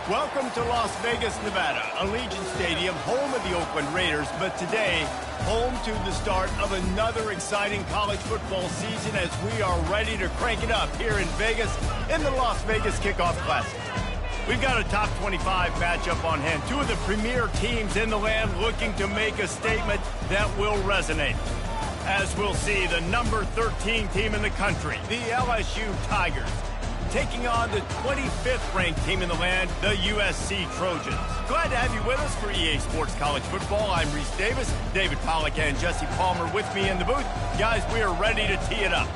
Welcome to Las Vegas, Nevada, Allegiant Stadium, home of the Oakland Raiders, but today, home to the start of another exciting college football season as we are ready to crank it up here in Vegas in the Las Vegas Kickoff Classic. We've got a top 25 matchup on hand. Two of the premier teams in the land looking to make a statement that will resonate. As we'll see, the number 13 team in the country, the LSU Tigers, taking on the 25th ranked team in the land, the USC Trojans. Glad to have you with us for EA Sports College Football. I'm Reese Davis, David Pollack and Jesse Palmer with me in the booth. Guys, we are ready to tee it up.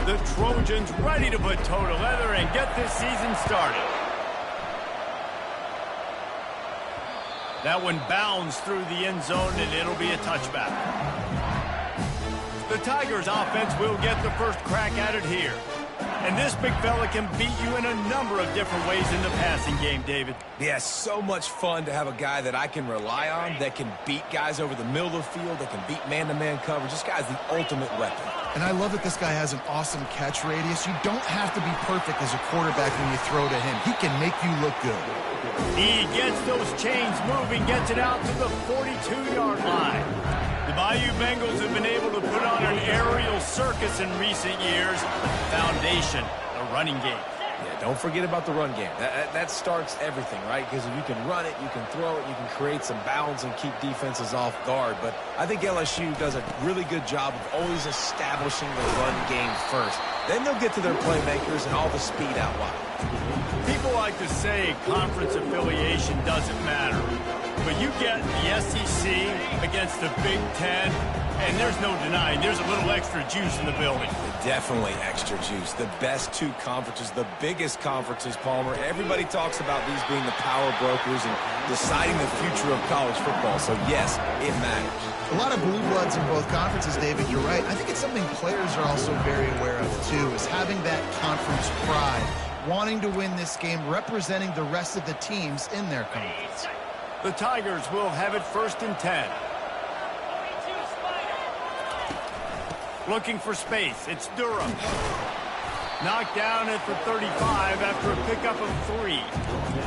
The Trojans ready to put toe to leather and get this season started. That one bounds through the end zone, and it'll be a touchback. The Tigers offense will get the first crack at it here. And this big fella can beat you in a number of different ways in the passing game, David. Yeah, so much fun to have a guy that I can rely on, that can beat guys over the middle of the field, that can beat man-to-man coverage. This guy's the ultimate weapon. And I love that this guy has an awesome catch radius. You don't have to be perfect as a quarterback when you throw to him. He can make you look good. He gets those chains moving, gets it out to the 42-yard line. The Bayou Bengals have been able to put on an aerial circus in recent years. Foundation, the running game. Yeah, don't forget about the run game. That starts everything, right? Because if you can run it, you can throw it, you can create some bounds and keep defenses off guard. But I think LSU does a really good job of always establishing the run game first. Then they'll get to their playmakers and all the speed out wide. People like to say conference affiliation doesn't matter. But you get the SEC against the Big Ten, and there's no denying there's a little extra juice in the building. Definitely extra juice. The best two conferences, the biggest conferences, Palmer. Everybody talks about these being the power brokers and deciding the future of college football. So, yes, it matters. A lot of blue bloods in both conferences, David. You're right. I think it's something players are also very aware of, too, is having that conference pride, wanting to win this game, representing the rest of the teams in their conference. The Tigers will have it 1st and 10. Looking for space. It's Durham. Knocked down at the 35 after a pickup of 3.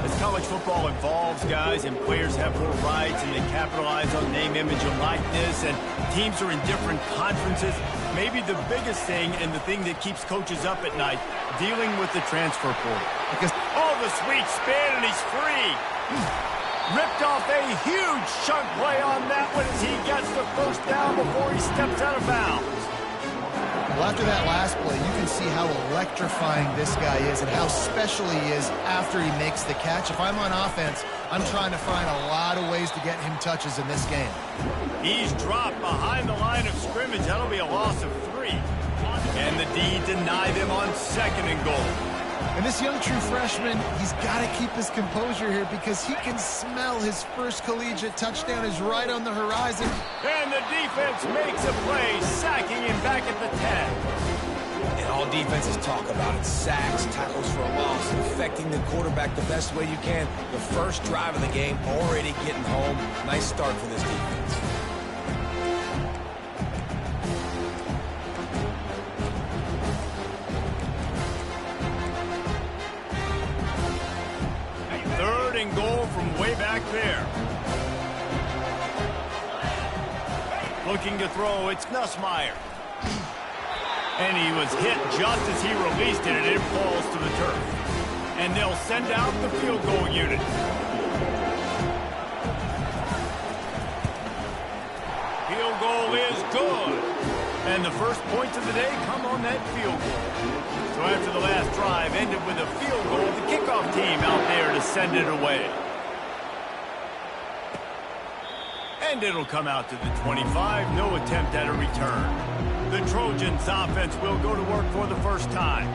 As college football evolves, guys, and players have more rights and they capitalize on name, image, and likeness, and teams are in different conferences, maybe the biggest thing and the thing that keeps coaches up at night, dealing with the transfer portal. Because, oh, the sweet spin, and he's free. Ripped off a huge chunk play on that one as he gets the first down before he steps out of bounds. Well, after that last play, you can see how electrifying this guy is and how special he is after he makes the catch. If I'm on offense, I'm trying to find a lot of ways to get him touches in this game. He's dropped behind the line of scrimmage. That'll be a loss of 3. And the D deny them on 2nd and goal. And this young true freshman, he's got to keep his composure here because he can smell his first collegiate touchdown is right on the horizon. And the defense makes a play, sacking him back at the 10. And all defenses talk about it. Sacks, tackles for a loss, affecting the quarterback the best way you can. The first drive of the game, already getting home. Nice start for this defense. Goal from way back there. Looking to throw, it's Nussmeier. And he was hit just as he released it, and it falls to the turf. And they'll send out the field goal unit. Field goal is good. And the first points of the day come on that field goal. So after the last drive ended with a field goal, the kickoff team out there to send it away. And it'll come out to the 25. No attempt at a return. The Trojans offense will go to work for the first time.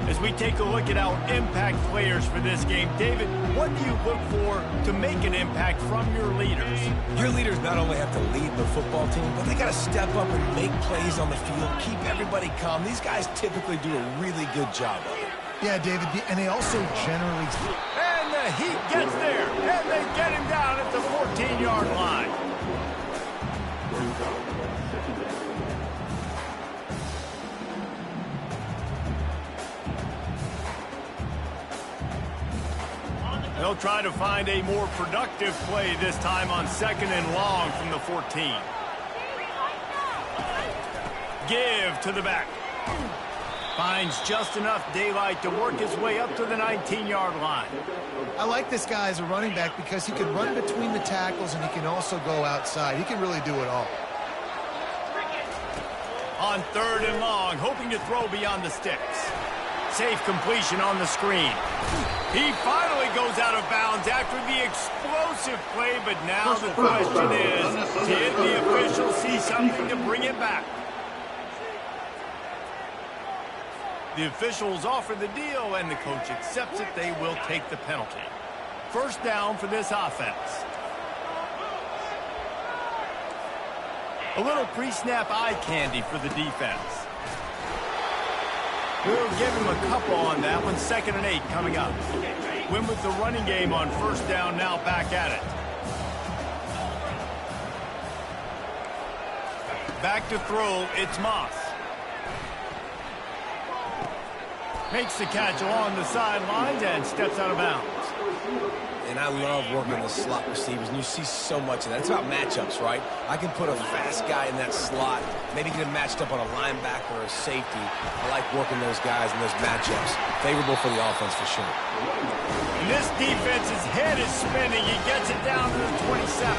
As we take a look at our impact players for this game, David, what do you look for to make an impact from your leaders? Your leaders not only have to lead the football team, but they got to step up and make plays on the field, keep everybody calm. These guys typically do a really good job of it. Yeah, David, and they also generally... And the heat gets there, and they get him down at the 14-yard line. They'll try to find a more productive play this time on 2nd and long from the 14. Give to the back. Finds just enough daylight to work his way up to the 19-yard line. I like this guy as a running back because he can run between the tackles and he can also go outside. He can really do it all. On 3rd and long, hoping to throw beyond the sticks. Safe completion on the screen. He finally goes out of bounds after the explosive play, but now the question is, did the officials see something to bring it back? The officials offer the deal, and the coach accepts it. They will take the penalty. 1st down for this offense. A little pre-snap eye candy for the defense. We'll give him a couple on that one. 2nd and 8 coming up. Win with the running game on 1st down, now back at it. Back to throw, it's Moss. Makes the catch along the sidelines and steps out of bounds. And I love working the slot receivers, and you see so much of that. It's about matchups, right? I can put a fast guy in that slot, maybe get him matched up on a linebacker or a safety. I like working those guys in those matchups. Favorable for the offense for sure. And this defense's head is spinning. He gets it down to the 27.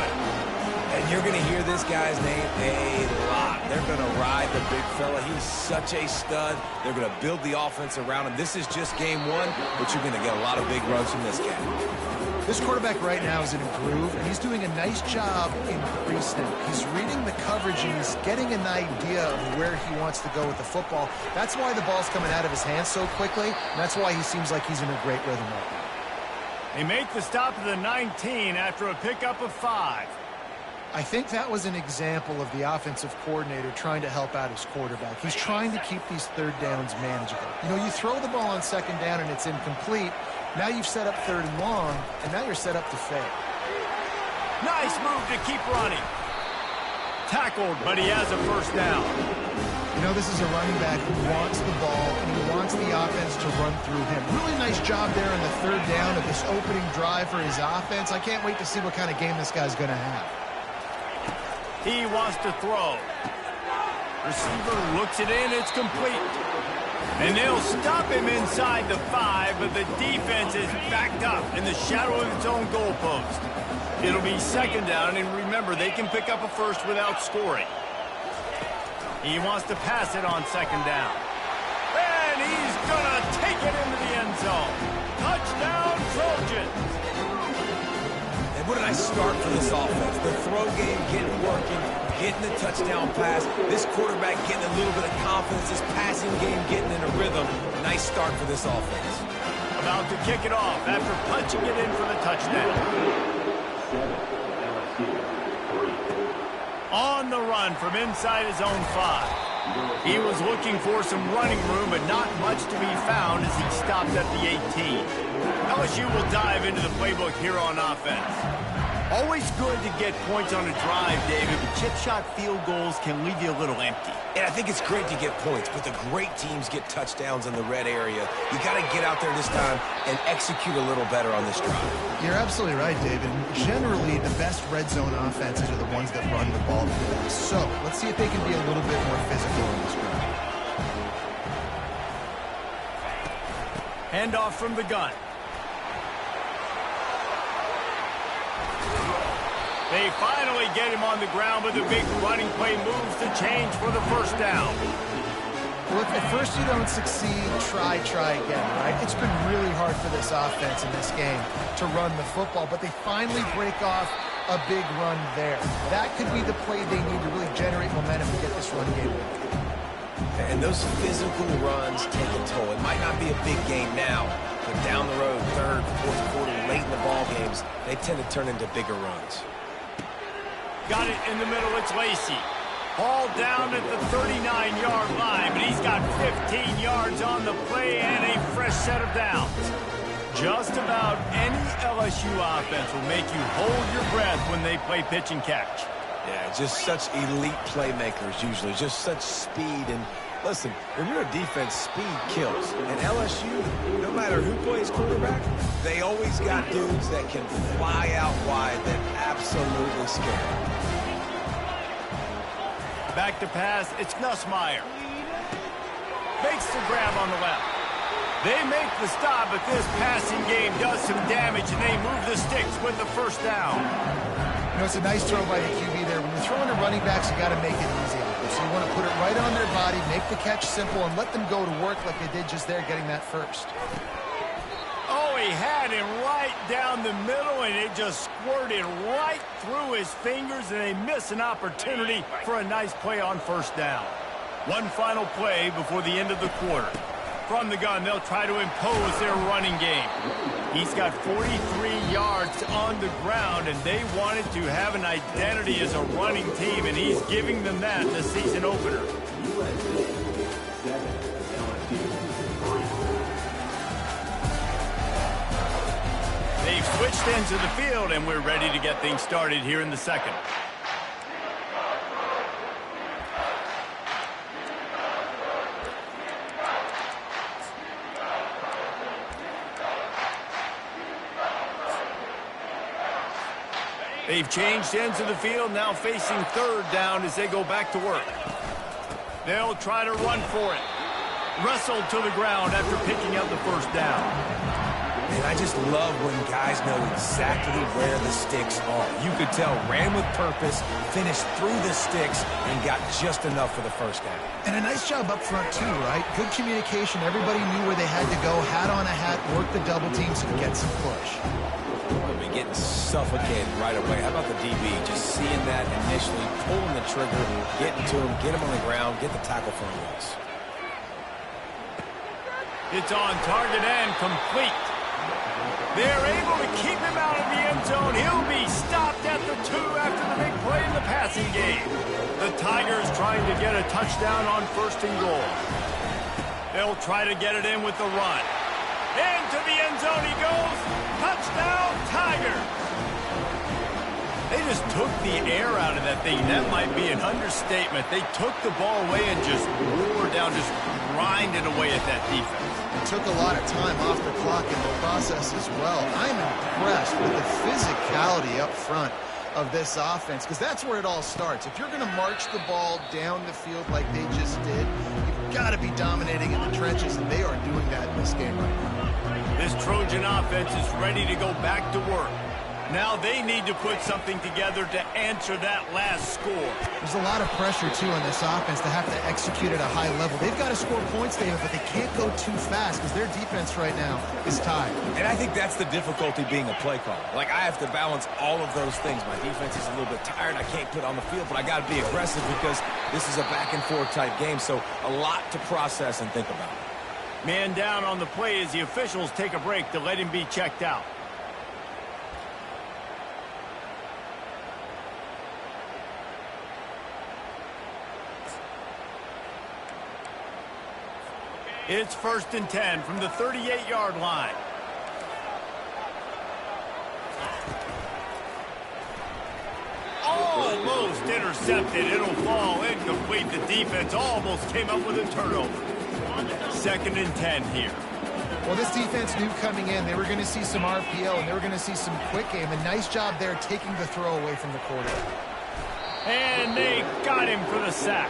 And you're going to hear this guy's name a lot. They're going to ride the big fella. He's such a stud. They're going to build the offense around him. This is just game 1, but you're going to get a lot of big runs from this guy. This quarterback right now is in a groove, and he's doing a nice job in pre-snap. He's reading the coverage, and he's getting an idea of where he wants to go with the football. That's why the ball's coming out of his hands so quickly, and that's why he seems like he's in a great rhythm right now. They make the stop at the 19 after a pickup of 5. I think that was an example of the offensive coordinator trying to help out his quarterback. He's trying to keep these 3rd downs manageable. You know, you throw the ball on 2nd down and it's incomplete. Now you've set up 3rd and long, and now you're set up to fail. Nice move to keep running. Tackled, but he has a 1st down. You know, this is a running back who wants the ball, and he wants the offense to run through him. Really nice job there in the 3rd down of this opening drive for his offense. I can't wait to see what kind of game this guy's going to have. He wants to throw. Receiver looks it in. It's complete. And they'll stop him inside the 5, but the defense is backed up in the shadow of its own goalpost. It'll be 2nd down, and remember, they can pick up a 1st without scoring. He wants to pass it on 2nd down. And he's going to take it into the end zone. Touchdown, Trojans. And what a nice start for this offense. The throw game getting working, getting the touchdown pass. This quarterback getting a little bit of confidence. This passing game getting in a rhythm. Nice start for this offense. About to kick it off after punching it in for the touchdown. On the run from inside his own 5. He was looking for some running room, but not much to be found as he stopped at the 18. LSU will dive into the playbook here on offense. Always good to get points on a drive, David, but chip shot field goals can leave you a little empty. And I think it's great to get points, but the great teams get touchdowns in the red area. You got to get out there this time and execute a little better on this drive. You're absolutely right, David. Generally, the best red zone offenses are the ones that run the ball the best. So let's see if they can be a little bit more physical in this drive. Handoff from the gun. They finally get him on the ground, but the big running play moves the change for the 1st down. Well, if at first you don't succeed, try again, right? It's been really hard for this offense in this game to run the football, but they finally break off a big run there. That could be the play they need to really generate momentum to get this run game going. And those physical runs take a toll. It might not be a big game now, but down the road, 3rd, 4th quarter, late in the ball games, they tend to turn into bigger runs. Got it in the middle, it's Lacey. Hauled down at the 39-yard line, but he's got 15 yards on the play and a fresh set of downs. Just about any LSU offense will make you hold your breath when they play pitch and catch. Yeah, just such elite playmakers usually. Just such speed and Listen, when you're a defense, speed kills. And LSU, no matter who plays quarterback, they always got dudes that can fly out wide that absolutely scare. Back to pass, it's Nussmeier. Makes the grab on the left. They make the stop, but this passing game does some damage, and they move the sticks with the first down. You know, it's a nice throw by the QB there. When you're throwing to running backs, you got to make it easy on them. So you want to put it right on their body, make the catch simple, and let them go to work like they did just there, getting that first. Oh, he had him right down the middle, and it just squirted right through his fingers, and they miss an opportunity for a nice play on first down. One final play before the end of the quarter. From the gun, they'll try to impose their running game. He's got 43 yards on the ground, and they wanted to have an identity as a running team, and he's giving them that in the season opener. They've switched into the field, and we're ready to get things started here in the second. They've changed ends of the field, now facing third down as they go back to work. They'll try to run for it. Wrestled to the ground after picking up the first down. And I just love when guys know exactly where the sticks are. You could tell ran with purpose, finished through the sticks, and got just enough for the first down. And a nice job up front, too, right? Good communication. Everybody knew where they had to go. Hat on a hat, work the double teams, and get some push. Getting suffocated right away. How about the DB? Just seeing that initially, pulling the trigger, getting to him, get him on the ground, get the tackle for him. It's on target and complete. They're able to keep him out of the end zone. He'll be stopped at the 2 after the big play in the passing game. The Tigers trying to get a touchdown on first and goal. They'll try to get it in with the run. Into the end zone he goes. Touchdown, Tigers. They just took the air out of that thing. That might be an understatement. They took the ball away and just wore down, just grinded away at that defense. It took a lot of time off the clock in the process as well. I'm impressed with the physicality up front of this offense, because that's where it all starts. If you're going to march the ball down the field like they just did, you've got to be dominating in the trenches, and they are doing that in this game right now. This Trojan offense is ready to go back to work. Now they need to put something together to answer that last score. There's a lot of pressure, too, on this offense to have to execute at a high level. They've got to score points, David, but they can't go too fast because their defense right now is tired. And I think that's the difficulty being a play caller. Like, I have to balance all of those things. My defense is a little bit tired. I can't put on the field, but I got to be aggressive because this is a back-and-forth type game, so a lot to process and think about. Man down on the play as the officials take a break to let him be checked out. It's 1st and 10 from the 38-yard line. Almost intercepted. It'll fall incomplete. The defense almost came up with a turnover. 2nd and 10 here. Well, this defense knew coming in they were going to see some RPO and they were going to see some quick game. A nice job there taking the throw away from the quarterback. And they got him for the sack.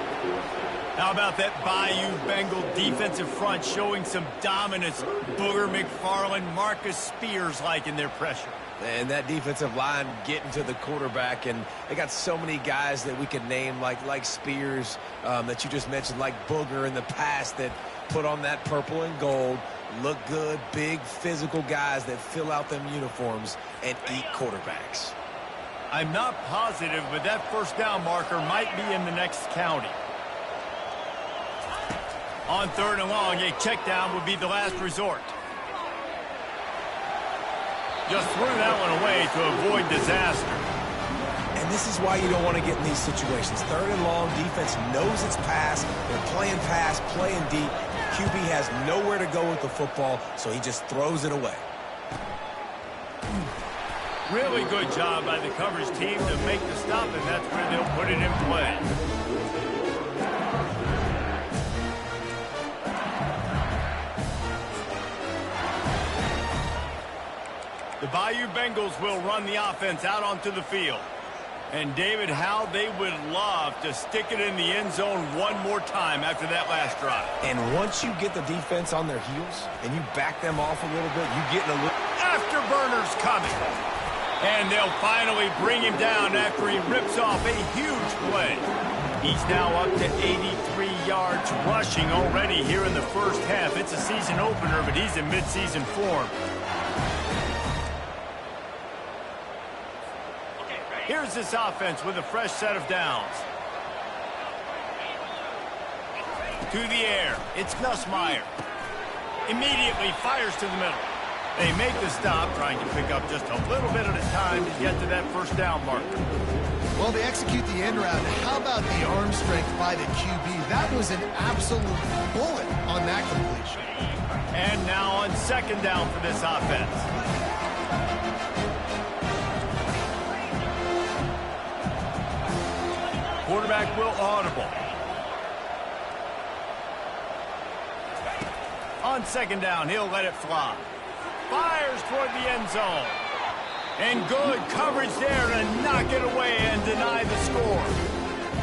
How about that Bayou Bengal defensive front showing some dominance? Booger McFarland, Marcus Spears-like in their pressure. And that defensive line getting to the quarterback, and they got so many guys that we could name like Spears that you just mentioned, like Booger in the past, that put on that purple and gold, look good, big physical guys that fill out them uniforms and eat quarterbacks. I'm not positive, but that first down marker might be in the next county. On 3rd and long, a check down would be the last resort. Just threw that one away to avoid disaster. And this is why you don't want to get in these situations. 3rd and long, defense knows it's pass. They're playing pass, playing deep. QB has nowhere to go with the football, so he just throws it away. Really good job by the coverage team to make the stop, and that's where they'll put it in play. Bayou Bengals will run the offense out onto the field. And, David, how they would love to stick it in the end zone one more time after that last drive. And once you get the defense on their heels and you back them off a little bit, you get in a little... Afterburners coming. And they'll finally bring him down after he rips off a huge play. He's now up to 83 yards rushing already here in the first half. It's a season opener, but he's in midseason form. Here's this offense with a fresh set of downs. To the air. It's Nussmeier. Immediately fires to the middle. They make the stop, trying to pick up just a little bit at a time to get to that first down marker. Well, they execute the end route. How about the arm strength by the QB? That was an absolute bullet on that completion. And now on second down for this offense. Quarterback will audible. On second down, he'll let it fly. Fires toward the end zone. And good coverage there to knock it away and deny the score.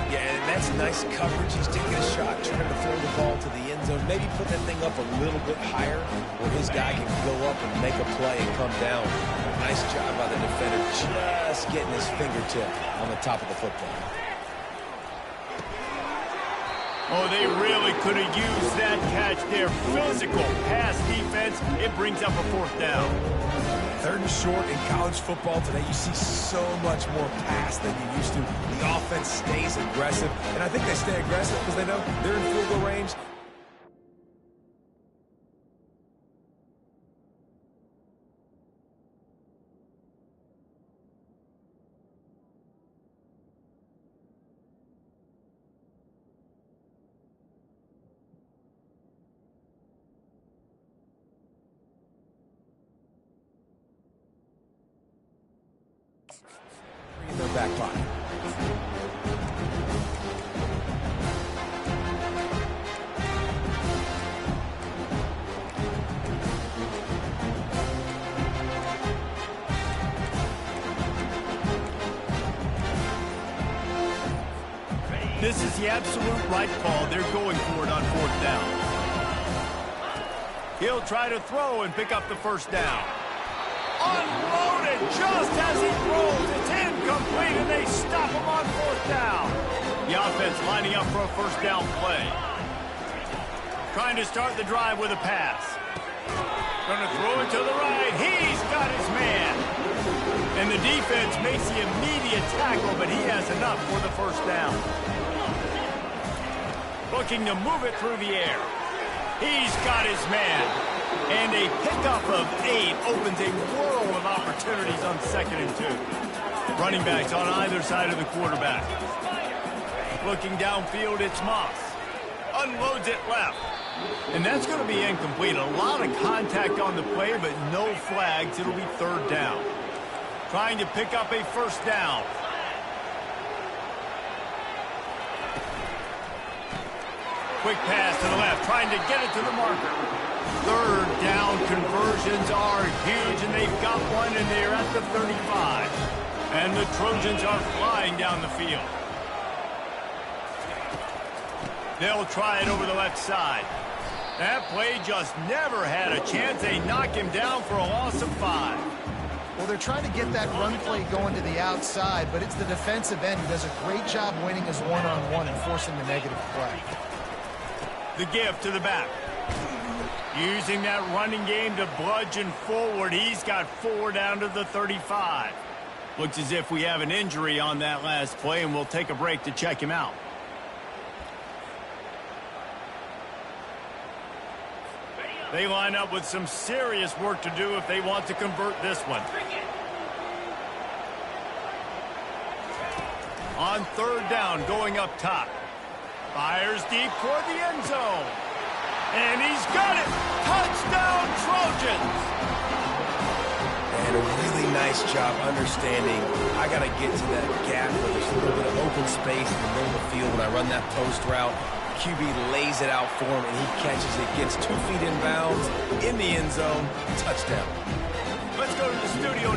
Yeah, and that's nice coverage. He's taking a shot, trying to throw the ball to the end zone. Maybe put that thing up a little bit higher where his guy can go up and make a play and come down. Nice job by the defender, just getting his fingertip on the top of the football. Oh, they really could have used that catch there. Physical pass defense. It brings up a fourth down. Third and short in college football today, you see so much more pass than you used to. The offense stays aggressive, and I think they stay aggressive because they know they're in field goal range. In their back pocket. This is the absolute right call. They're going for it on fourth down. He'll try to throw and pick up the first down. Unloaded just as he throws. It's incomplete, and they stop him on fourth down. The offense lining up for a first down play. Trying to start the drive with a pass. Going to throw it to the right. He's got his man. And the defense makes the immediate tackle, but he has enough for the first down. Looking to move it through the air. He's got his man. And a pickup of 8 opens a world of opportunities on 2nd and 2. Running backs on either side of the quarterback. Looking downfield, it's Moss. Unloads it left. And that's going to be incomplete. A lot of contact on the play, but no flags. It'll be third down. Trying to pick up a first down. Quick pass to the left, trying to get it to the marker. Third down conversions are huge, and they've got one, and they're at the 35. And the Trojans are flying down the field. They'll try it over the left side. That play just never had a chance. They knock him down for a loss of 5. Well, they're trying to get that run play going to the outside, but it's the defensive end who does a great job winning his one-on-one and forcing the negative play. The give to the back. Using that running game to bludgeon forward. He's got 4 down to the 35. Looks as if we have an injury on that last play, and we'll take a break to check him out. They line up with some serious work to do if they want to convert this one. On third down, going up top. Fires deep toward the end zone. And he's got it. Touchdown, Trojans. And a really nice job understanding I got to get to that gap where there's a little bit of open space in the middle of the field when I run that post route. QB lays it out for him, and he catches it, gets 2 feet in bounds, in the end zone, touchdown. Let's go to the studio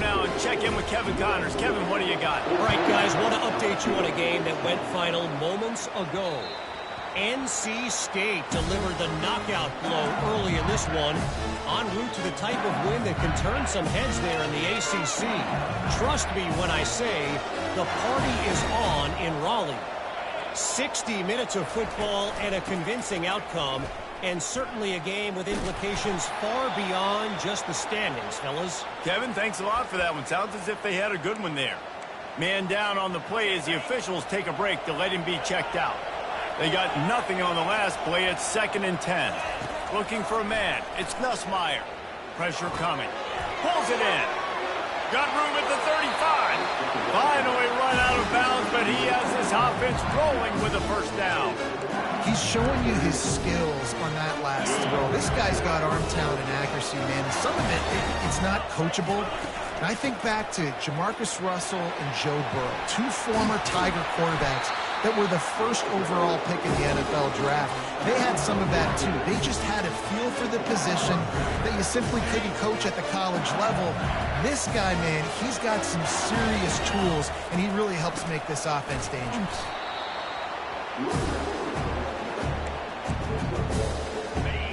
with Kevin Connors. Kevin, what do you got? All right, guys, want to update you on a game that went final moments ago. NC State delivered the knockout blow early in this one, en route to the type of win that can turn some heads there in the ACC. Trust me when I say the party is on in Raleigh. 60 minutes of football and a convincing outcome, and certainly a game with implications far beyond just the standings, fellas. Kevin, thanks a lot for that one. Sounds as if they had a good one there. Man down on the play as the officials take a break to let him be checked out. They got nothing on the last play. It's 2nd and 10. Looking for a man. It's Nussmeier. Pressure coming. Pulls it in. Got room at the 35. Finally run out of bounds, but he has his offense rolling with a first down. He's showing you his skills on that last throw. This guy's got arm talent and accuracy, man. Some of it's not coachable. And I think back to Jamarcus Russell and Joe Burrow, 2 former Tiger quarterbacks that were the first overall pick in the NFL draft. They had some of that too. They just had a feel for the position that you simply couldn't coach at the college level. This guy, man, he's got some serious tools, and he really helps make this offense dangerous.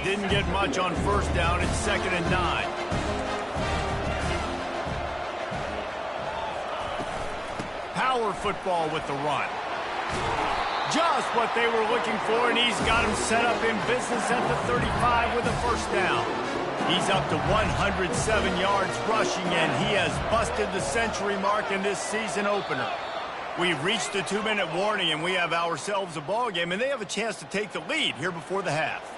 Didn't get much on first down. It's 2nd and 9. Power football with the run. Just what they were looking for, and he's got him set up in business at the 35 with a first down. He's up to 107 yards rushing, and he has busted the century mark in this season opener. We've reached the 2-minute warning, and we have ourselves a ball game, and they have a chance to take the lead here before the half.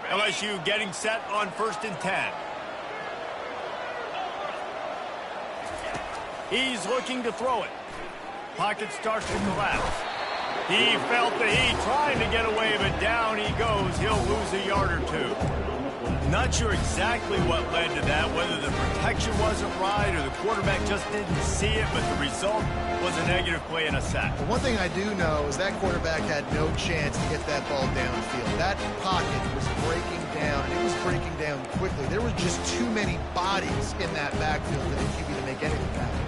LSU getting set on 1st and 10. He's looking to throw it. Pocket starts to collapse. He felt the heat trying to get away, but down he goes. He'll lose a yard or 2. Not sure exactly what led to that, whether the protection wasn't right or the quarterback just didn't see it, but the result was a negative play and a sack. But one thing I do know is that quarterback had no chance to get that ball downfield. That pocket was breaking down, and it was breaking down quickly. There were just too many bodies in that backfield for the QB to make anything happen.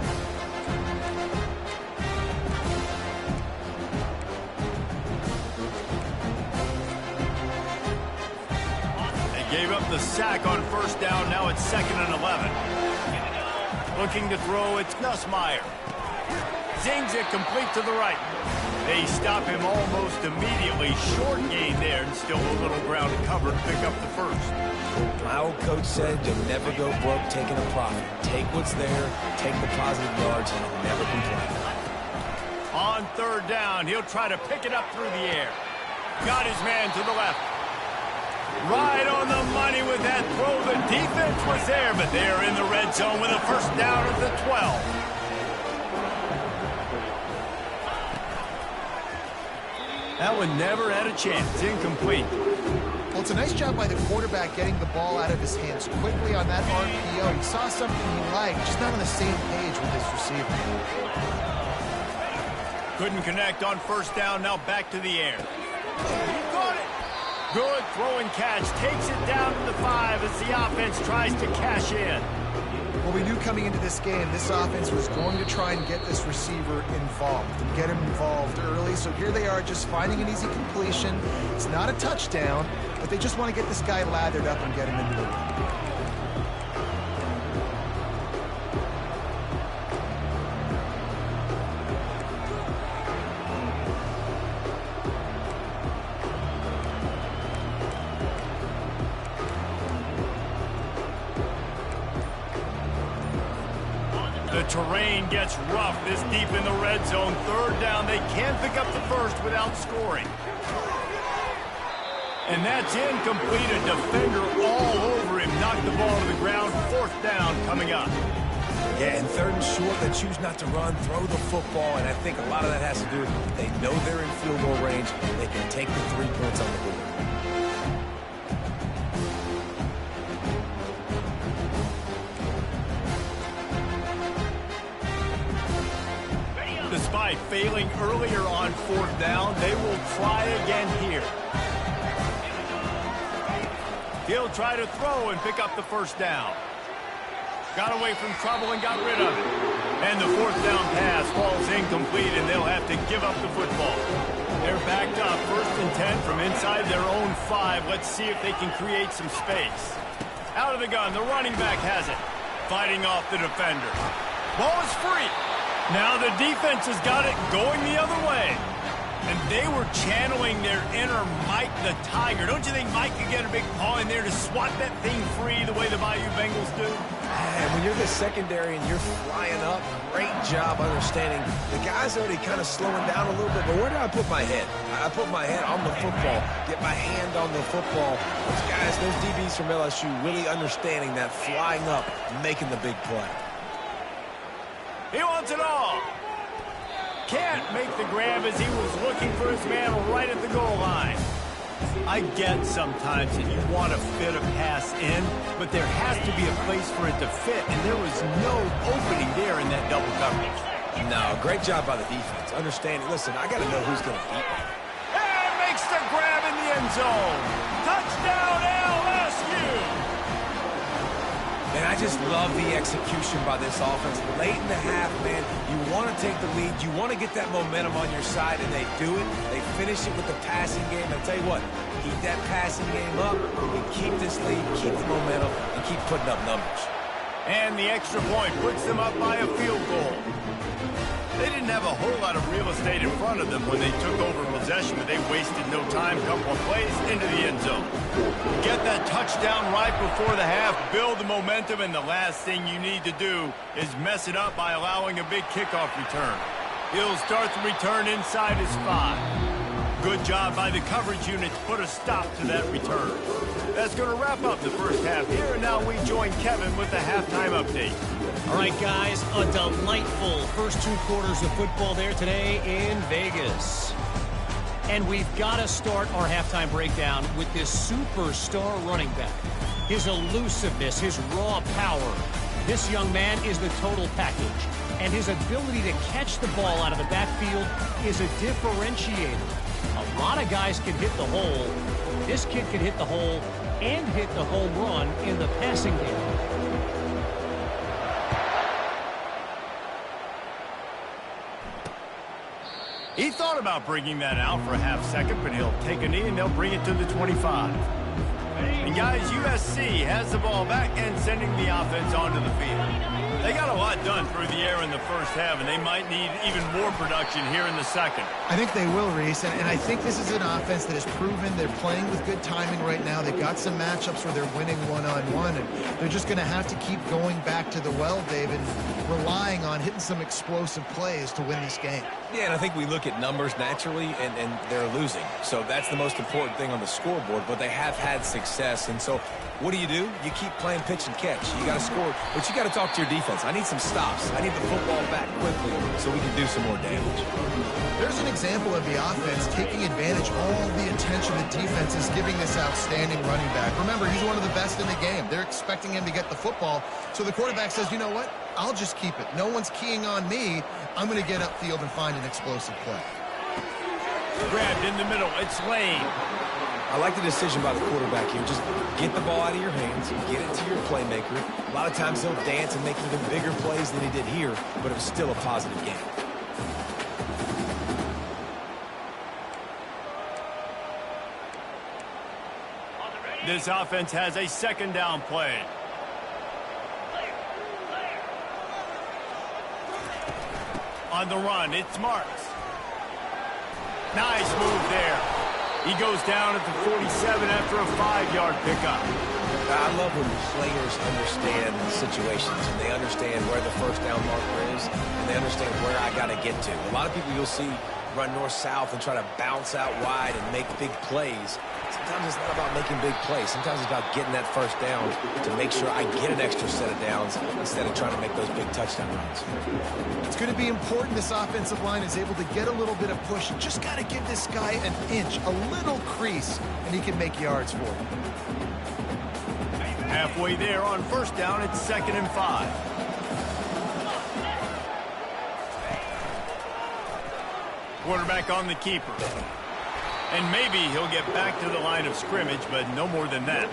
Gave up the sack on first down. Now it's 2nd and 11. Looking to throw, it's Nussmeier. Zings it complete to the right. They stop him almost immediately. Short gain there, and still a little ground to cover to pick up the first. My old coach said you'll never go broke taking a profit. Take what's there, take the positive yards, and you'll never complain. On 3rd down, he'll try to pick it up through the air. Got his man to the left. Right on the money with that throw. The defense was there, but they're in the red zone with a first down at the 12. That one never had a chance. Incomplete. Well, it's a nice job by the quarterback getting the ball out of his hands quickly on that RPO. He saw something he liked, just not on the same page with his receiver. Couldn't connect on first down. Now back to the air. He caught it. Good throwing catch. Takes it down to the 5 as the offense tries to cash in. Well, we knew coming into this game, this offense was going to try and get this receiver involved and get him involved early. So here they are just finding an easy completion. It's not a touchdown, but they just want to get this guy lathered up and get him into the run. The terrain gets rough this deep in the red zone. 3rd down. They can't pick up the first without scoring. And that's incomplete. A defender all over him. Knocked the ball to the ground. 4th down coming up. Yeah, and 3rd and short, they choose not to run, throw the football, and I think a lot of that has to do with they know they're in field goal range. They can take the 3 points on the board. right, failing earlier on fourth down, they will try again here. He'll try to throw and pick up the first down. Got away from trouble and got rid of it. And the fourth down pass falls incomplete, and they'll have to give up the football. They're backed up, 1st and 10 from inside their own 5. Let's see if they can create some space. Out of the gun, the running back has it. Fighting off the defender. Ball is free. Now the defense has got it going the other way. And they were channeling their inner Mike the Tiger. Don't you think Mike could get a big paw in there to swat that thing free the way the Bayou Bengals do? And when you're the secondary and you're flying up, great job understanding. The guy's already kind of slowing down a little bit, but where do I put my head? I put my head on the football, get my hand on the football. Those guys, those DBs from LSU really understanding that flying up, making the big play. He wants it all. Can't make the grab as he was looking for his man right at the goal line. I get sometimes that you want to fit a pass in, but there has to be a place for it to fit, and there was no opening there in that double coverage. No, great job by the defense. Understanding, listen, I got to know who's going to beat me. And makes the grab in the end zone. Touchdown, LSU! And I just love the execution by this offense. Late in the half, man, you want to take the lead. You want to get that momentum on your side, and they do it. They finish it with the passing game. I'll tell you what, keep that passing game up. We keep this lead, keep the momentum, and keep putting up numbers. And the extra point puts them up by a field goal. They didn't have a whole lot of real estate in front of them when they took over possession, but they wasted no time. Couple of plays into the end zone. Get that touchdown right before the half, build the momentum, and the last thing you need to do is mess it up by allowing a big kickoff return. He'll start the return inside his 5. Good job by the coverage unit to put a stop to that return. That's going to wrap up the first half here, and now we join Kevin with the halftime update. All right, guys, a delightful first 2 quarters of football there today in Vegas. And we've got to start our halftime breakdown with this superstar running back. His elusiveness, his raw power. This young man is the total package. And his ability to catch the ball out of the backfield is a differentiator. A lot of guys can hit the hole. This kid can hit the hole and hit the home run in the passing game. He thought about bringing that out for a half second, but he'll take a knee and they'll bring it to the 25. And guys, USC has the ball back and sending the offense onto the field. They got a lot done through the air in the first half, and they might need even more production here in the second. I think they will, Reese, and I think this is an offense that has proven they're playing with good timing right now. They've got some matchups where they're winning one-on-one, and they're just going to have to keep going back to the well, David, relying on hitting some explosive plays to win this game. Yeah, and I think we look at numbers naturally, and they're losing. So that's the most important thing on the scoreboard, but they have had success. And so what do? You keep playing pitch and catch. You got to score, but you got to talk to your defense. I need some stops. I need the football back quickly so we can do some more damage. There's an example of the offense taking advantage of all the attention the defense is giving this outstanding running back. Remember, he's one of the best in the game. They're expecting him to get the football, so the quarterback says, you know what? I'll just keep it. No one's keying on me. I'm going to get upfield and find an explosive play. Grabbed in the middle. It's Lane. I like the decision by the quarterback here. Just get the ball out of your hands, get it to your playmaker. A lot of times he'll dance and make even bigger plays than he did here, but it was still a positive game. This offense has a second down play. On the run, it's Marks. Nice move there. He goes down at the 47 after a 5-yard pickup. I love when players understand situations and they understand where the first down marker is and they understand where I got to get to. A lot of people you'll see run north-south and try to bounce out wide and make big plays. Sometimes it's not about making big plays. Sometimes it's about getting that first down to make sure I get an extra set of downs instead of trying to make those big touchdown runs. It's going to be important this offensive line is able to get a little bit of push. Just got to give this guy an inch, a little crease, and he can make yards for you. Halfway there on first down, it's 2nd and 5. Quarterback on the keeper. And maybe he'll get back to the line of scrimmage, but no more than that.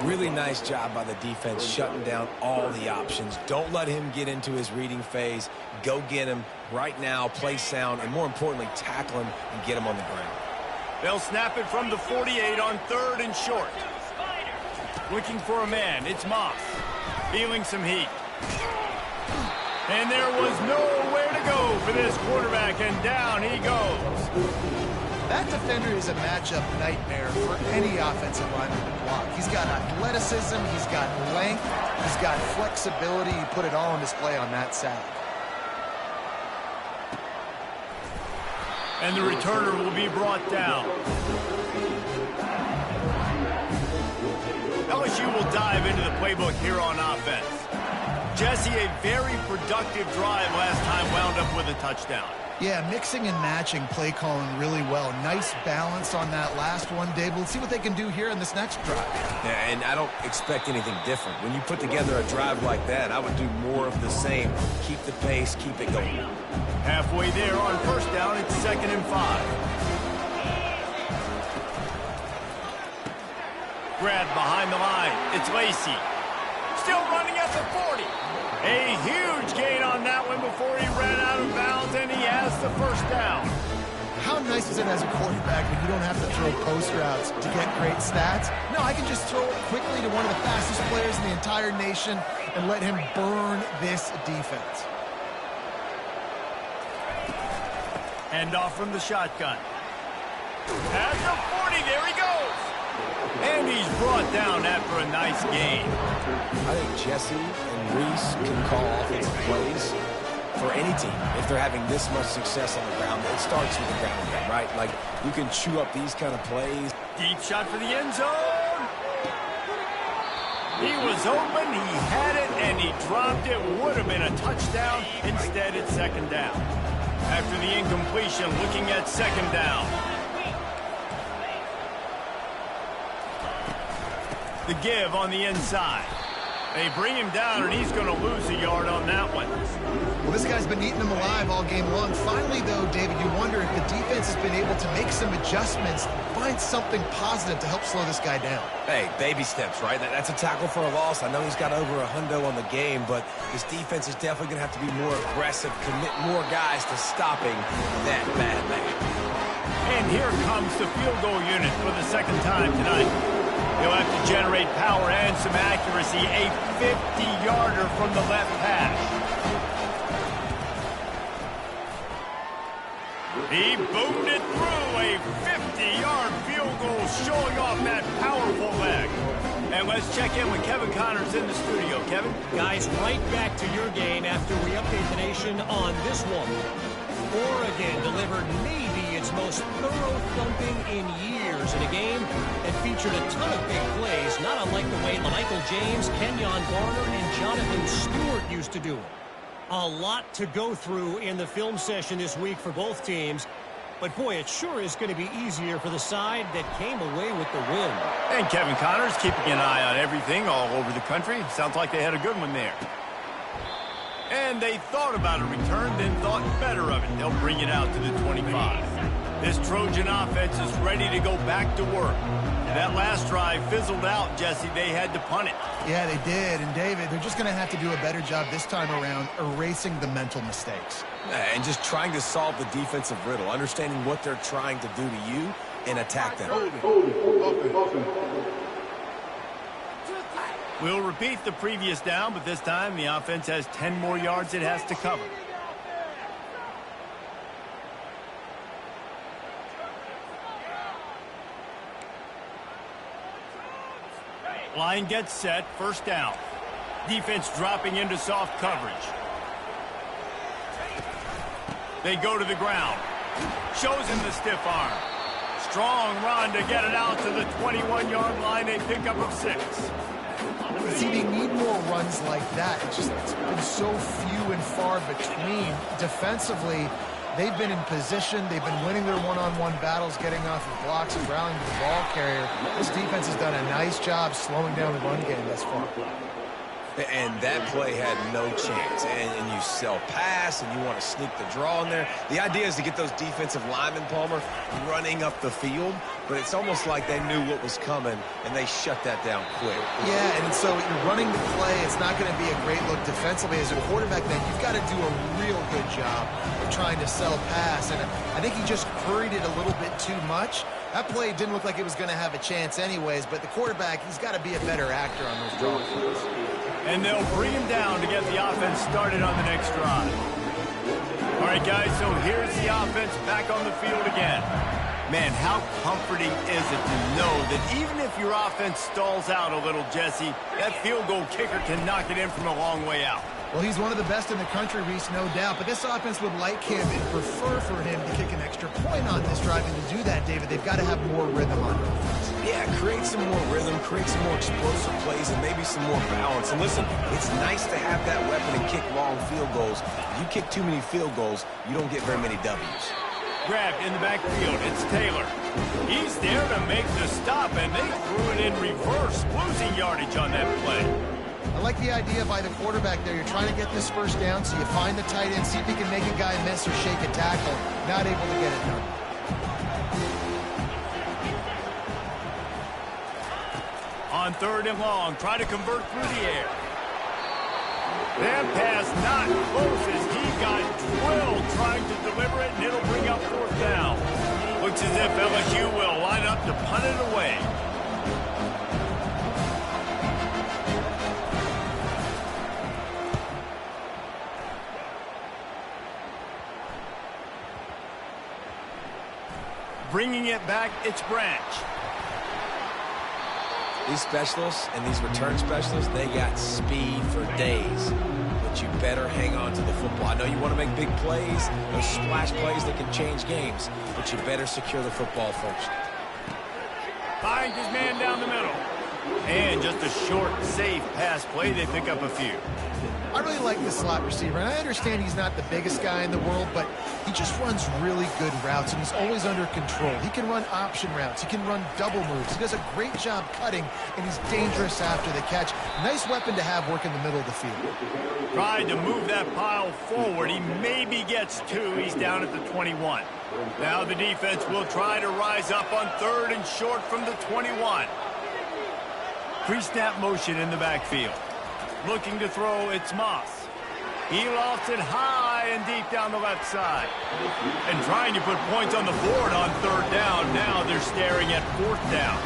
Really nice job by the defense shutting down all the options. Don't let him get into his reading phase. Go get him right now, play sound, and more importantly, tackle him and get him on the ground. They'll snap it from the 48 on 3rd and short. Looking for a man, it's Moss. Feeling some heat. And there was nowhere to go for this quarterback, and down he goes. That defender is a matchup nightmare for any offensive lineman to block. He's got athleticism, he's got length, he's got flexibility. He put it all on display on that sack. And the returner will be brought down. LSU will dive into the playbook here on offense. Jesse, a very productive drive last time, wound up with a touchdown. Yeah, mixing and matching play calling really well. Nice balance on that last one, Dave. We'll see what they can do here in this next drive. Yeah, and I don't expect anything different. When you put together a drive like that, I would do more of the same. Keep the pace, keep it going. Halfway there on 1st down, it's 2nd and 5. Grab behind the line. It's Lacey. Still running at the 40. A huge gain on that one before he ran out of bounds, and he has the 1st down. How nice is it as a quarterback when you don't have to throw post routes to get great stats? No, I can just throw it quickly to one of the fastest players in the entire nation and let him burn this defense. Hand off from the shotgun. At the 40, there he goes. And he's brought down after a nice gain. I think Jesse and Reese can call offensive plays for any team. If they're having this much success on the ground, it starts with the ground game, right? Like, you can chew up these kind of plays. Deep shot for the end zone. He was open, he had it, and he dropped it. Would have been a touchdown. Instead, it's 2nd down. After the incompletion, looking at 2nd down. The give on the inside. They bring him down, and he's going to lose a yard on that one. Well, this guy's been eating them alive all game long. Finally, though, David, you wonder if the defense has been able to make some adjustments, find something positive to help slow this guy down. Hey, baby steps, right? That's a tackle for a loss. I know he's got over $100 on the game, but this defense is definitely going to have to be more aggressive, commit more guys to stopping that bad man. And here comes the field goal unit for the 2nd time tonight. He'll have to generate power and some accuracy. A 50-yarder from the left hash. He boomed it through. A 50-yard field goal showing off that powerful leg. And let's check in with Kevin Connors in the studio. Kevin? Guys, right back to your game after we update the nation on this one. Oregon delivered maybe its most thorough thumping in years in a game that featured a ton of big plays, not unlike the way Michael James, Kenyon Barner, and Jonathan Stewart used to do it. A lot to go through in the film session this week for both teams, but boy, it sure is going to be easier for the side that came away with the win. And Kevin Connors keeping an eye on everything all over the country. Sounds like they had a good one there. And they thought about a return, then thought better of it. They'll bring it out to the 25. This Trojan offense is ready to go back to work. That last drive fizzled out, Jesse. They had to punt it. Yeah, they did. And, David, they're just going to have to do a better job this time around erasing the mental mistakes. And just trying to solve the defensive riddle, understanding what they're trying to do to you and attack them. We'll repeat the previous down, but this time the offense has 10 more yards it has to cover. Line gets set, 1st down. Defense dropping into soft coverage. They go to the ground. Shows him the stiff arm. Strong run to get it out to the 21-yard line. A pickup of 6. See, they need more runs like that. It's been so few and far between. Defensively, they've been in position. They've been winning their one-on-one battles, getting off of blocks and rallying to the ball carrier. This defense has done a nice job slowing down the run game thus far. And that play had no chance. And you sell pass, and you want to sneak the draw in there. The idea is to get those defensive linemen, Palmer, running up the field. But it's almost like they knew what was coming, and they shut that down quick. Yeah, and so you're running the play. It's not going to be a great look defensively. As a quarterback, then you've got to do a real good job of trying to sell pass. And I think he just hurried it a little bit too much. That play didn't look like it was going to have a chance anyways, but the quarterback, he's got to be a better actor on those draw plays. And they'll bring him down to get the offense started on the next drive. All right, guys, so here's the offense back on the field again. Man, how comforting is it to know that even if your offense stalls out a little, Jesse, that field goal kicker can knock it in from a long way out. Well, he's one of the best in the country, Reese, no doubt. But this offense would like him and prefer for him to kick an extra point on this drive. And to do that, David, they've got to have more rhythm on offense. Yeah, create some more rhythm, create some more explosive plays, and maybe some more balance. And listen, it's nice to have that weapon and kick long field goals. If you kick too many field goals, you don't get very many W's. Grabbed in the backfield, it's Taylor. He's there to make the stop, and they threw it in reverse, losing yardage on that play. I like the idea by the quarterback there. You're trying to get this first down, so you find the tight end, see if he can make a guy miss or shake a tackle. Not able to get it done. On 3rd and long, try to convert through the air. That pass not close as he got drilled trying to deliver it, and it'll bring up 4th down. Looks as if LSU will line up to punt it away. Bringing it back, it's Branch. These specialists and these return specialists, they got speed for days. But you better hang on to the football. I know you want to make big plays, those splash plays that can change games, but you better secure the football first. Finds his man down the middle. And just a short, safe pass play. They pick up a few. I really like this slot receiver, and I understand he's not the biggest guy in the world, but he just runs really good routes, and he's always under control. He can run option routes. He can run double moves. He does a great job cutting, and he's dangerous after the catch. Nice weapon to have work in the middle of the field. Tried to move that pile forward. He maybe gets 2. He's down at the 21. Now the defense will try to rise up on 3rd and short from the 21. Pre-snap motion in the backfield. Looking to throw, it's Moss. He lofts it high and deep down the left side. And trying to put points on the board on 3rd down. Now they're staring at 4th down.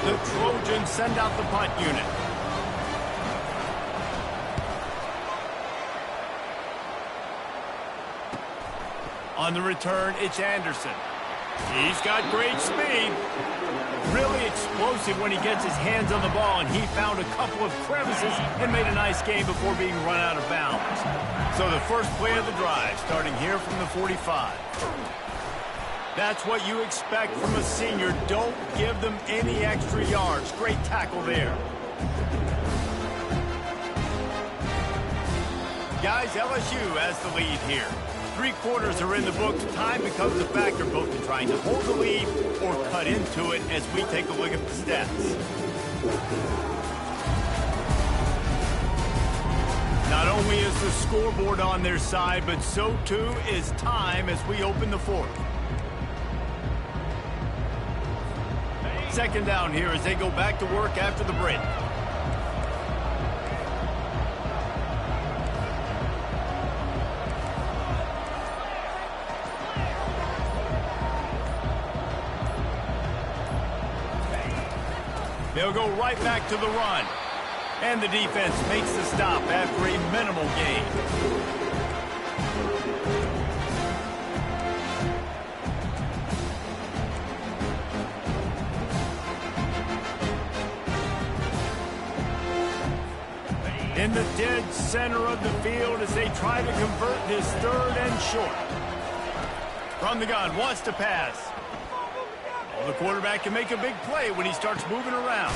The Trojans send out the punt unit. On the return, it's Anderson. He's got great speed. Really explosive when he gets his hands on the ball, and he found a couple of crevices and made a nice game before being run out of bounds. So the first play of the drive, starting here from the 45. That's what you expect from a senior. Don't give them any extra yards. Great tackle there. Guys, LSU has the lead here. 3 quarters are in the books. Time becomes a factor both in trying to hold the lead or cut into it as we take a look at the stats. Not only is the scoreboard on their side, but so too is time as we open the 4th. 2nd down here as they go back to work after the break. They'll go right back to the run. And the defense makes the stop after a minimal gain. In the dead center of the field as they try to convert this 3rd and short. From the gun, wants to pass. Well, the quarterback can make a big play when he starts moving around.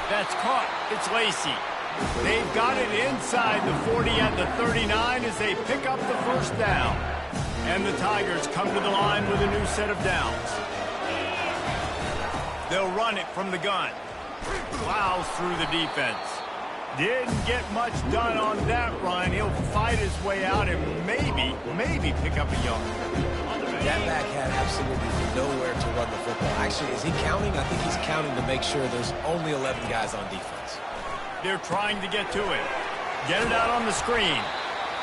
That's caught. It's Lacey. They've got it inside the 40 at the 39 as they pick up the 1st down. And the Tigers come to the line with a new set of downs. They'll run it from the gun. Plows through the defense. Didn't get much done on that run. He'll fight his way out and maybe pick up a yard. That back had absolutely nowhere to run the football. Actually, is he counting? I think he's counting to make sure there's only 11 guys on defense. They're trying to get to it. Get it out on the screen.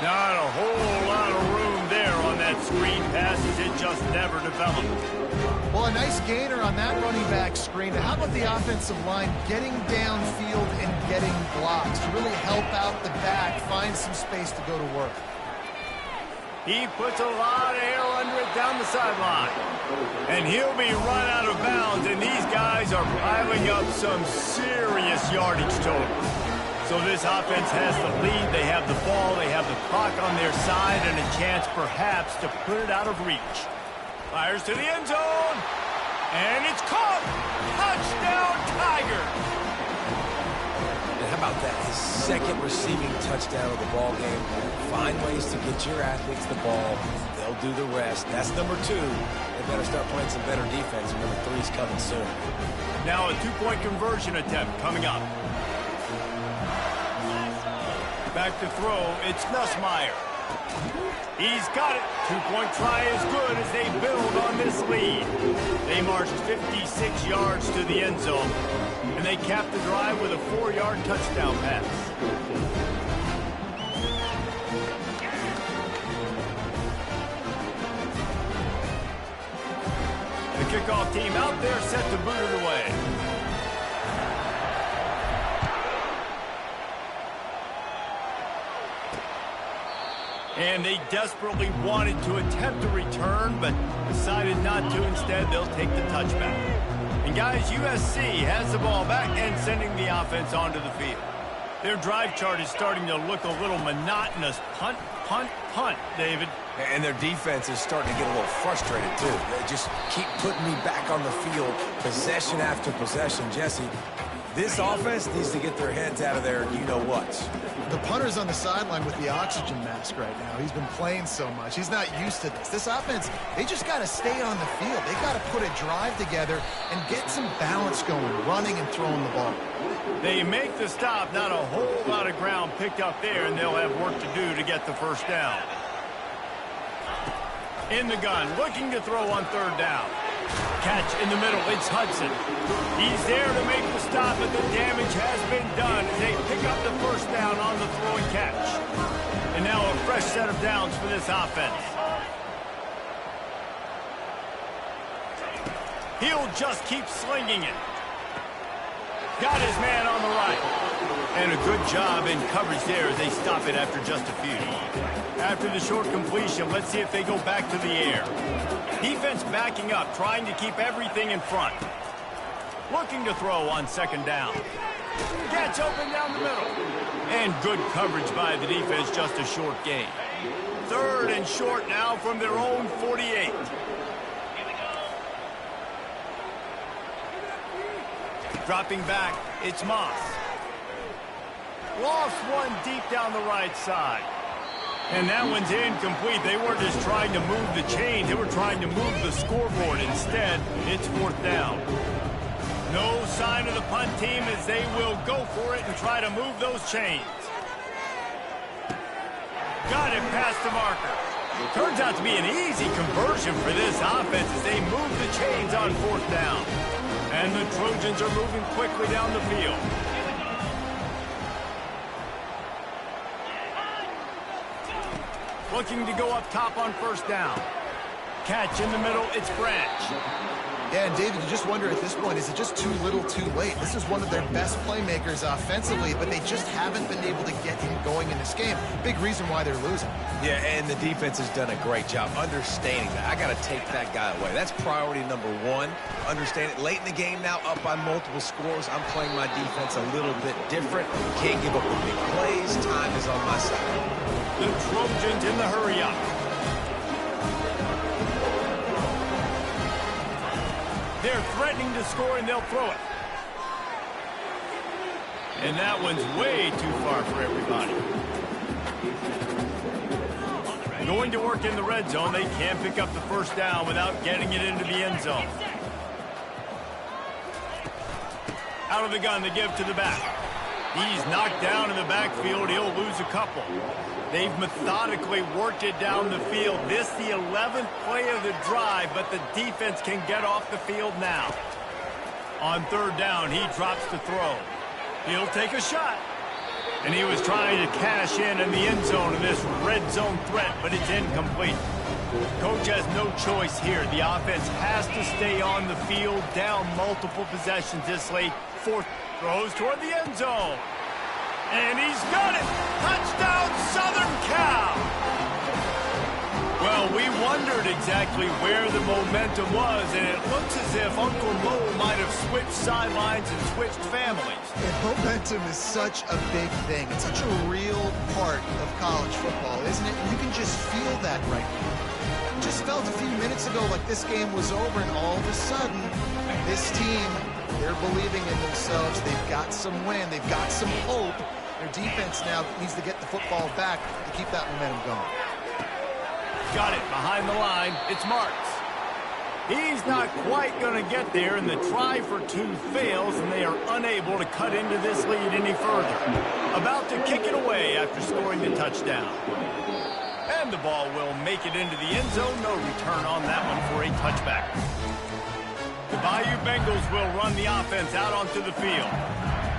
Not a whole lot of room there on that screen pass as it just never developed. Well, a nice gainer on that running back screen. How about the offensive line getting downfield and getting blocks to really help out the back, find some space to go to work? He puts a lot of air under it down the sideline. And he'll be run out of bounds, and these guys are piling up some serious yardage total. So this offense has the lead. They have the ball. They have the clock on their side and a chance perhaps to put it out of reach. Fires to the end zone. And it's caught. Touchdown, Tiger. And how about that? His second receiving touchdown of the ball game. Find ways to get your athletes the ball. They'll do the rest. That's number 2. They better start playing some better defense. Number 3's coming soon. Now a 2-point conversion attempt coming up. Back to throw, it's Nussmeier. He's got it. 2-point try is good as they build on this lead. They marched 56 yards to the end zone, and they capped the drive with a 4-yard touchdown pass. The kickoff team out there set to boot it away. And they desperately wanted to attempt a return, but decided not to. Instead, they'll take the touchback. And guys, USC has the ball back and sending the offense onto the field. Their drive chart is starting to look a little monotonous. Punt, punt, punt, David. And their defense is starting to get a little frustrated, too. They just keep putting me back on the field, possession after possession. Jesse, this offense needs to get their heads out of there, you-know-what. The punter's on the sideline with the oxygen mask right now. He's been playing so much. He's not used to this. This offense, they just got to stay on the field. They got to put a drive together and get some balance going, running and throwing the ball. They make the stop. Not a whole lot of ground picked up there, and they'll have work to do to get the first down. In the gun, looking to throw on 3rd down. Catch in the middle, it's Hudson. He's there to make the stop, but the damage has been done as they pick up the first down on the throw and catch. And now a fresh set of downs for this offense. He'll just keep slinging it. Got his man on the right. And a good job in coverage there as they stop it after just a few. After the short completion, let's see if they go back to the air. Defense backing up, trying to keep everything in front. Looking to throw on 2nd down. Gets open down the middle. And good coverage by the defense, just a short gain. 3rd and short now from their own 48. Dropping back, it's Moss. Lost one deep down the right side. And that one's incomplete. They weren't just trying to move the chain. They were trying to move the scoreboard. Instead, it's 4th down. No sign of the punt team as they will go for it and try to move those chains. Got it past the marker. Turns out to be an easy conversion for this offense as they move the chains on 4th down. And the Trojans are moving quickly down the field. Looking to go up top on 1st down. Catch in the middle, it's Branch. Yeah, and David, you just wonder at this point, is it just too little too late? This is one of their best playmakers offensively, but they just haven't been able to get him going in this game. Big reason why they're losing. Yeah, and the defense has done a great job understanding that. I got to take that guy away. That's priority number 1. Understand it. Late in the game now, up by multiple scores. I'm playing my defense a little bit different. Can't give up the big plays. Time is on my side. The Trojans in the hurry-up. They're threatening to score, and they'll throw it. And that one's way too far for everybody. Going to work in the red zone. They can't pick up the first down without getting it into the end zone. Out of the gun, they give to the back. He's knocked down in the backfield. He'll lose a couple. They've methodically worked it down the field. This the 11th play of the drive, but the defense can get off the field now. On third down, he drops to throw. He'll take a shot. And he was trying to cash in the end zone in this red zone threat, but it's incomplete. Coach has no choice here. The offense has to stay on the field, down multiple possessions this late. Fourth throws toward the end zone. And he's got it! Touchdown, Southern Cal! Well, we wondered exactly where the momentum was, and it looks as if Uncle Mo might have switched sidelines and switched families. And momentum is such a big thing. It's such a real part of college football, isn't it? You can just feel that right now. It just felt a few minutes ago like this game was over, and all of a sudden, this team, they're believing in themselves. They've got some wind. They've got some hope. Their defense now needs to get the football back to keep that momentum going. Got it behind the line. It's Marks. He's not quite going to get there, and the try for two fails, and they are unable to cut into this lead any further. About to kick it away after scoring the touchdown. And the ball will make it into the end zone. No return on that one for a touchback. The Bayou Bengals will run the offense out onto the field.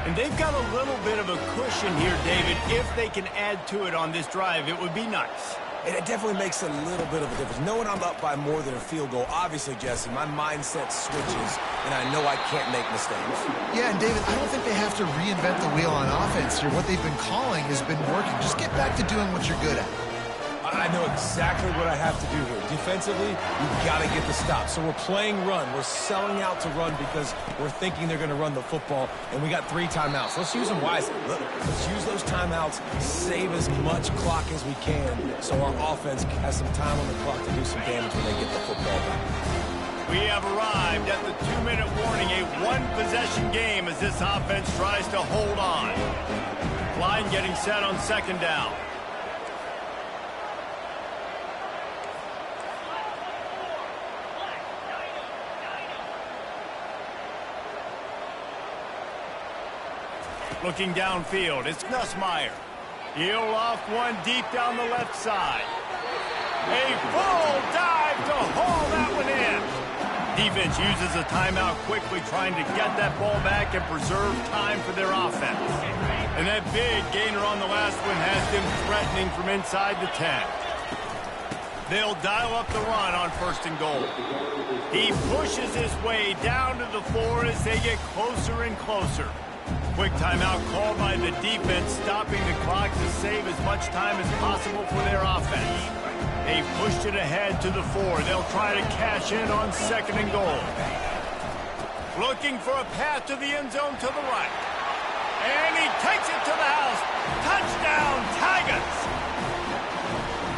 And they've got a little bit of a cushion here, David. If they can add to it on this drive, it would be nice. It definitely makes a little bit of a difference. Knowing I'm up by more than a field goal, obviously, Jesse, my mindset switches, and I know I can't make mistakes. Yeah, and David, I don't think they have to reinvent the wheel on offense here. What they've been calling has been working. Just get back to doing what you're good at. I know exactly what I have to do here. Defensively, you've got to get the stop. So we're playing run. We're selling out to run because we're thinking they're going to run the football, and we got 3 timeouts. Let's use them wisely. Let's use those timeouts, save as much clock as we can so our offense has some time on the clock to do some damage when they get the football back. We have arrived at the 2-minute warning, a one-possession game as this offense tries to hold on. Line getting set on second down. Looking downfield, it's Nussmeier. He'll off one deep down the left side. A full dive to haul that one in. Defense uses a timeout quickly, trying to get that ball back and preserve time for their offense. And that big gainer on the last one has them threatening from inside the 10. They'll dial up the run on first and goal. He pushes his way down to the 4 as they get closer and closer. Quick timeout called by the defense, stopping the clock to save as much time as possible for their offense. They pushed it ahead to the 4. They'll try to cash in on second and goal. Looking for a path to the end zone to the right. And he takes it to the house. Touchdown, Tigers!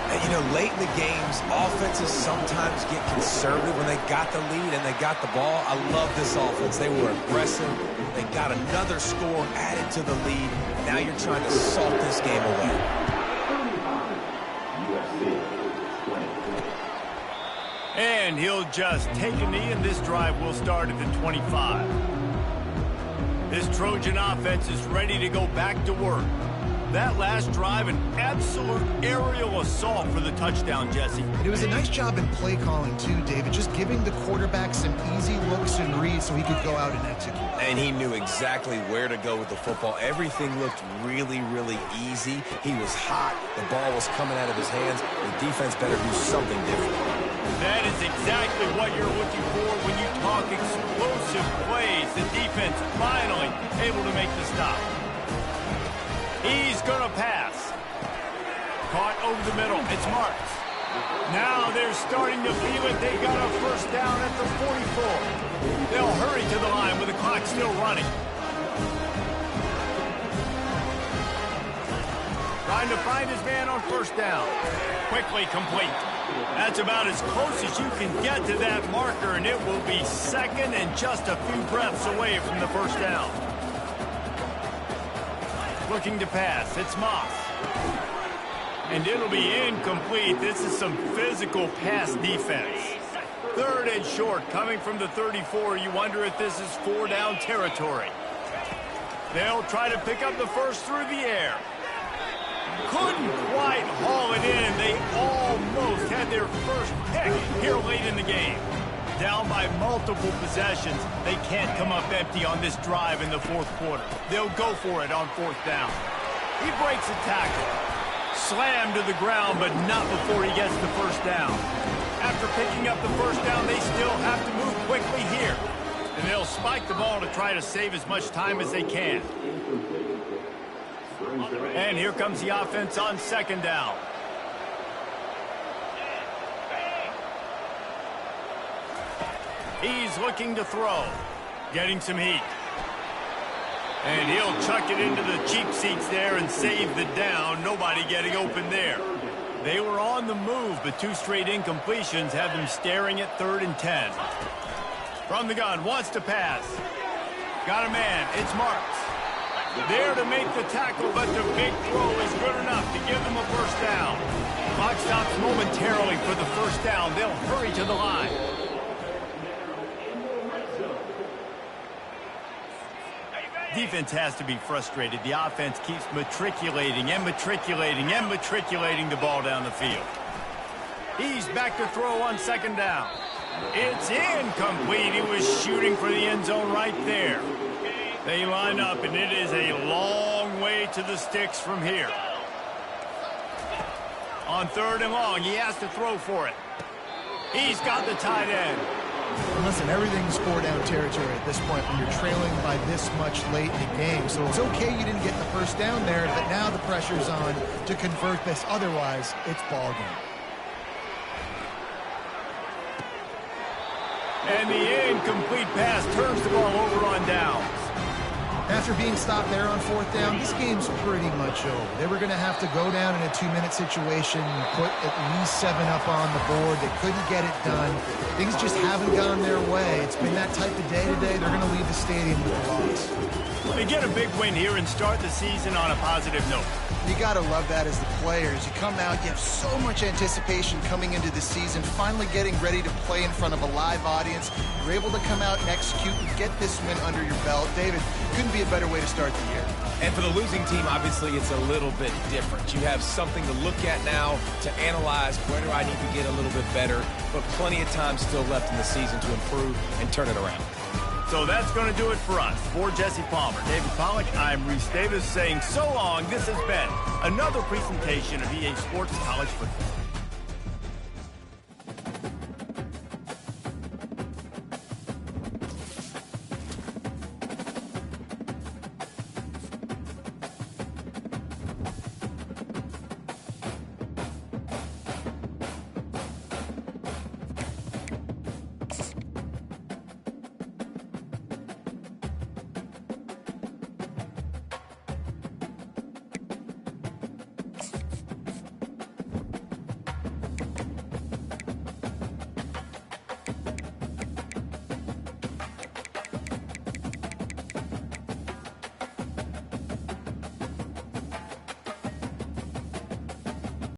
And, you know, late in the games, offenses sometimes get conservative when they got the lead and they got the ball. I love this offense. They were aggressive. They got another score added to the lead. Now you're trying to salt this game away. And he'll just take a knee, and this drive will start at the 25. This Trojan offense is ready to go back to work. That last drive, an absolute aerial assault for the touchdown, Jesse. It was a nice job in play calling, too, David. Just giving the quarterback some easy looks and reads so he could go out and execute. And he knew exactly where to go with the football. Everything looked really, really easy. He was hot. The ball was coming out of his hands. The defense better do something different. That is exactly what you're looking for when you talk explosive plays. The defense finally able to make the stop. He's going to pass. Caught over the middle. It's Marks. Now they're starting to feel it. They got a first down at the 44. They'll hurry to the line with the clock still running. Trying to find his man on first down. Quickly complete. That's about as close as you can get to that marker, and it will be second and just a few breaths away from the first down. Looking to pass. It's Moss. And it'll be incomplete. This is some physical pass defense. Third and short coming from the 34. You wonder if this is 4-down territory. They'll try to pick up the first through the air. Couldn't quite haul it in. They almost had their first pick here late in the game. Down by multiple possessions, they can't come up empty on this drive in the fourth quarter. They'll go for it on fourth down. He breaks a tackle. Slammed to the ground, but not before he gets the first down. After picking up the first down, they still have to move quickly here. And they'll spike the ball to try to save as much time as they can. And here comes the offense on second down. He's looking to throw. Getting some heat. And he'll chuck it into the cheap seats there and save the down. Nobody getting open there. They were on the move, but two straight incompletions have them staring at 3rd and 10. From the gun, wants to pass. Got a man. It's Marks. There to make the tackle, but the big throw is good enough to give them a first down. Clock stops momentarily for the first down. They'll hurry to the line. Defense has to be frustrated. The offense keeps matriculating and matriculating and matriculating the ball down the field. He's back to throw on second down. It's incomplete. He was shooting for the end zone right there. They line up, and it is a long way to the sticks from here. On 3rd and long, he has to throw for it. He's got the tight end. Listen, everything's 4-down territory at this point when you're trailing by this much late in the game. So it's okay you didn't get the first down there, but now the pressure's on to convert this. Otherwise, it's ball game. And the incomplete pass turns the ball over on downs. After being stopped there on 4th down, this game's pretty much over. They were going to have to go down in a 2-minute situation, put at least 7 up on the board. They couldn't get it done. Things just haven't gone their way. It's been that type of day today. They're going to leave the stadium with a loss. They get a big win here and start the season on a positive note. You got to love that as the players. You come out, you have so much anticipation coming into the season, finally getting ready to play in front of a live audience. You're able to come out and execute and get this win under your belt. David, couldn't be a better way to start the year. And for the losing team, obviously, it's a little bit different. You have something to look at now to analyze where do I need to get a little bit better, but plenty of time still left in the season to improve and turn it around. So that's going to do it for us. For Jesse Palmer, David Pollack, I'm Reese Davis saying so long. This has been another presentation of EA Sports College Football.